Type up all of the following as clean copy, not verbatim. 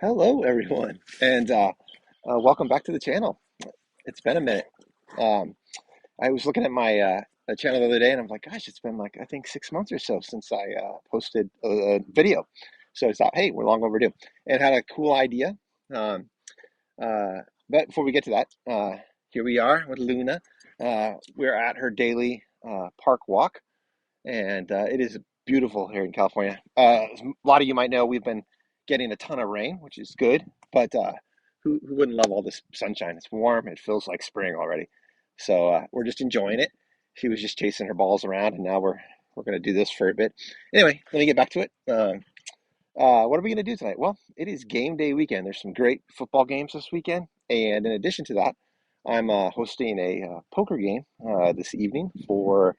Hello, everyone, and welcome back to the channel. It's been a minute. Um, I was looking at my channel the other day, and I'm like, gosh, it's been like I think 6 months or so since I posted a video. So I thought, hey, we're long overdue, and had a cool idea. Um, uh, but before we get to that, here we are with Luna. We're at her daily park walk, and it is beautiful here in California. As a lot of you might know, we've been getting a ton of rain, which is good, but who wouldn't love all this sunshine? It's warm, it feels like spring already. So we're just enjoying it. She was just chasing her balls around, and now we're going to do this for a bit. Anyway, let me get back to it. What are we going to do tonight? Well, it is game day weekend. There's some great football games this weekend, and in addition to that, I'm hosting a poker game this evening for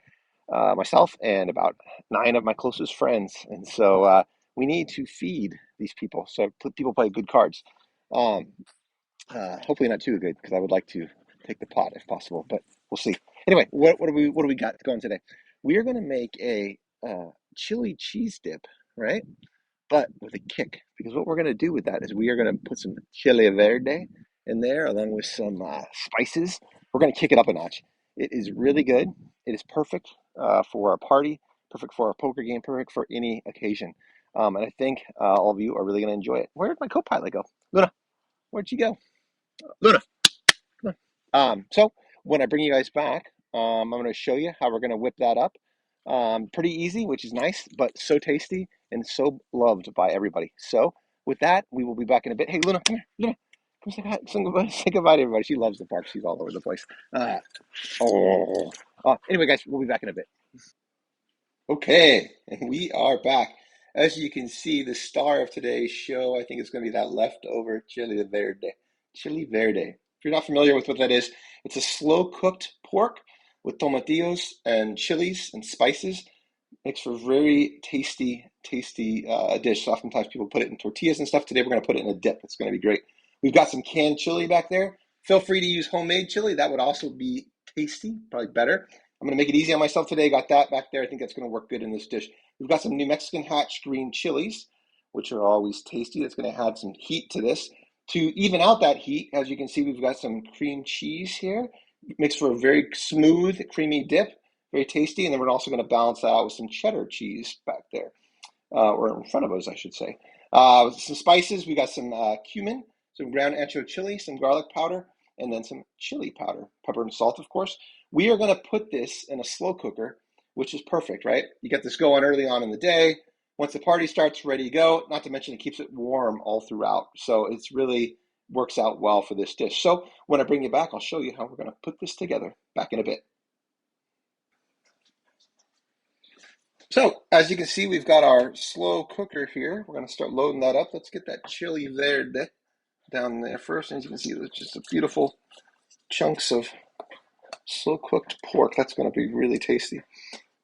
myself and about 9 of my closest friends. And so we need to feed these people. So people play good cards. Um, Hopefully not too good because I would like to take the pot if possible, but we'll see. Anyway, what do we got going today? We are going to make a chili cheese dip, right? But with a kick, because what we're going to do with that is we are going to put some chile verde in there along with some spices. We're going to kick it up a notch. It is really good. It is perfect for a party, perfect for a poker game, perfect for any occasion. And I think all of you are really going to enjoy it. Where did my co-pilot go? Luna, where'd she go? Luna, come on. So when I bring you guys back, I'm going to show you how we're going to whip that up. Pretty easy, which is nice, but so tasty and so loved by everybody. So with that, we will be back in a bit. Hey, Luna, come here. Luna, come say hi, say goodbye to everybody. She loves the park. She's all over the place. Uh, oh. Anyway, guys, we'll be back in a bit. Okay, and we are back. As you can see, the star of today's show, I think it's going to be that leftover chili verde. Chili verde. If you're not familiar with what that is, it's a slow cooked pork with tomatillos and chilies and spices. Makes for a very tasty, tasty dish. So oftentimes people put it in tortillas and stuff. Today we're going to put it in a dip. It's going to be great. We've got some canned chili back there. Feel free to use homemade chili. That would also be tasty, probably better. I'm going to make it easy on myself today. Got that back there. I think that's going to work good in this dish. We've got some New Mexican hatch green chilies, which are always tasty. That's going to add some heat to this. To even out that heat, as you can see, we've got some cream cheese here. Makes for a very smooth, creamy dip. Very tasty. And then we're also going to balance that out with some cheddar cheese back there, or in front of us, I should say. Some spices. We got some cumin, some ground ancho chili, some garlic powder, and then some chili powder, pepper and salt, of course. We are going to put this in a slow cooker, which is perfect, right? You get this going early on in the day. Once the party starts, ready to go. Not to mention it keeps it warm all throughout. So it's really works out well for this dish. So when I bring you back, I'll show you how we're going to put this together. Back in a bit. So, as you can see, we've got our slow cooker here. We're going to start loading that up. Let's get that chili verde down there first. And as you can see, there's just a beautiful chunks of slow cooked pork. That's going to be really tasty.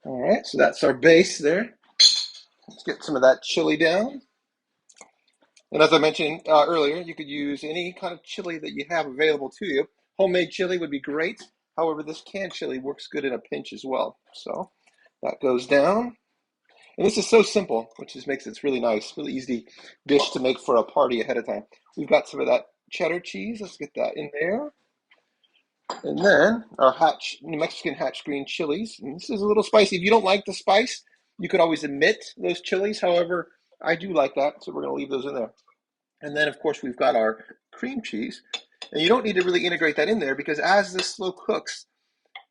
All right, so that's our base there. Let's get some of that chili down. And as I mentioned earlier, you could use any kind of chili that you have available to you. Homemade chili would be great. However, this canned chili works good in a pinch as well. So that goes down. And this is so simple, which just makes it really nice, really easy dish to make for a party ahead of time. We've got some of that cheddar cheese. Let's get that in there. And then our New Mexican hatch green chilies. And this is a little spicy. If you don't like the spice, you could always omit those chilies. However, I do like that, so we're going to leave those in there. And then, of course, we've got our cream cheese. And you don't need to really integrate that in there because as this slow cooks,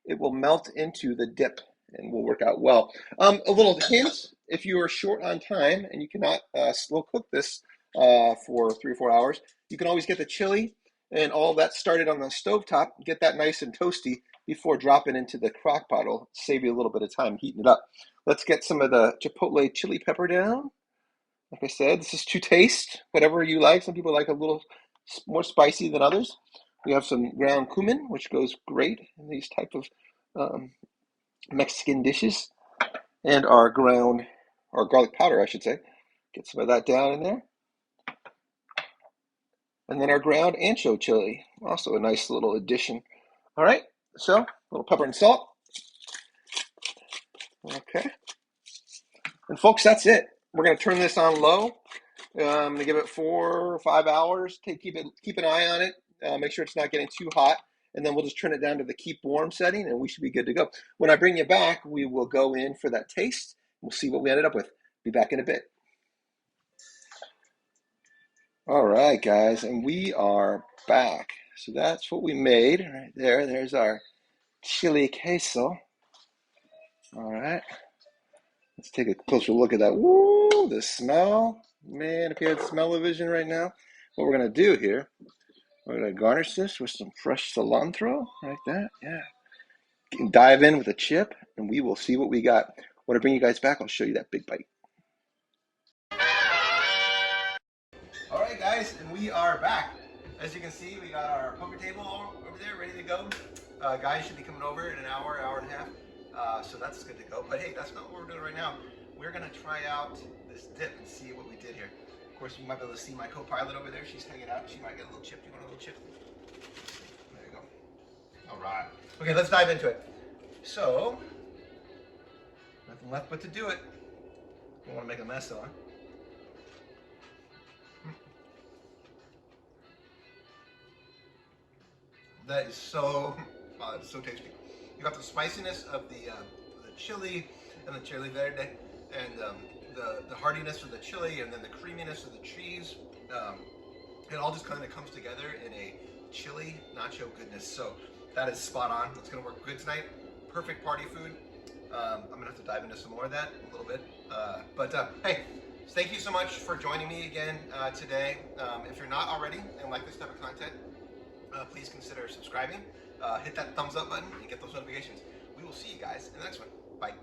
it will melt into the dip and will work out well. A little hint, if you are short on time and you cannot slow cook this for 3 or 4 hours, you can always get the chili and all that started on the stovetop, get that nice and toasty before dropping into the crock pot. It'll save you a little bit of time heating it up. Let's get some of the chipotle chili pepper down. Like I said, this is to taste, whatever you like. Some people like a little more spicy than others. We have some ground cumin, which goes great in these type of um, Mexican dishes, and our ground, or garlic powder, I should say. Get some of that down in there. And then our ground ancho chili, also a nice little addition. All right, so a little pepper and salt. Okay. And folks, that's it. We're going to turn this on low I'm gonna give it 4 or 5 hours. Keep an eye on it. Make sure it's not getting too hot, and then we'll just turn it down to the keep warm setting, and we should be good to go. When I bring you back, we will go in for that taste. We'll see what we ended up with. Be back in a bit. All right, guys, and we are back. So that's what we made right there. There's our chili queso. All right, let's take a closer look at that. Woo, the smell. Man, if you had smell-o-vision right now, what we're gonna do here, we're gonna garnish this with some fresh cilantro, like that. Yeah. Dive in with a chip, and we will see what we got. When I bring you guys back, I'll show you that big bite. All right, guys, and we are back. As you can see, we got our poker table over there ready to go. Guys should be coming over in an hour, hour and a half. So that's good to go. But hey, that's not what we're doing right now. We're gonna try out this dip and see what we did here. Of course, you might be able to see my co-pilot over there. She's hanging out. She might get a little chip. You want a little chip? There you go. All right. Okay, let's dive into it. So, nothing left but to do it. Don't want to make a mess though, huh? That is so, it's so tasty. You got the spiciness of the chili and the chili verde, and the heartiness of the chili, and then the creaminess of the cheese. It all just kind of comes together in a chili nacho goodness. So that is spot on. It's gonna work good tonight. Perfect party food. I'm gonna have to dive into some more of that a little bit. Hey, thank you so much for joining me again today. If you're not already and like this type of content, please consider subscribing. Hit that thumbs up button and get those notifications. We will see you guys in the next one. Bye.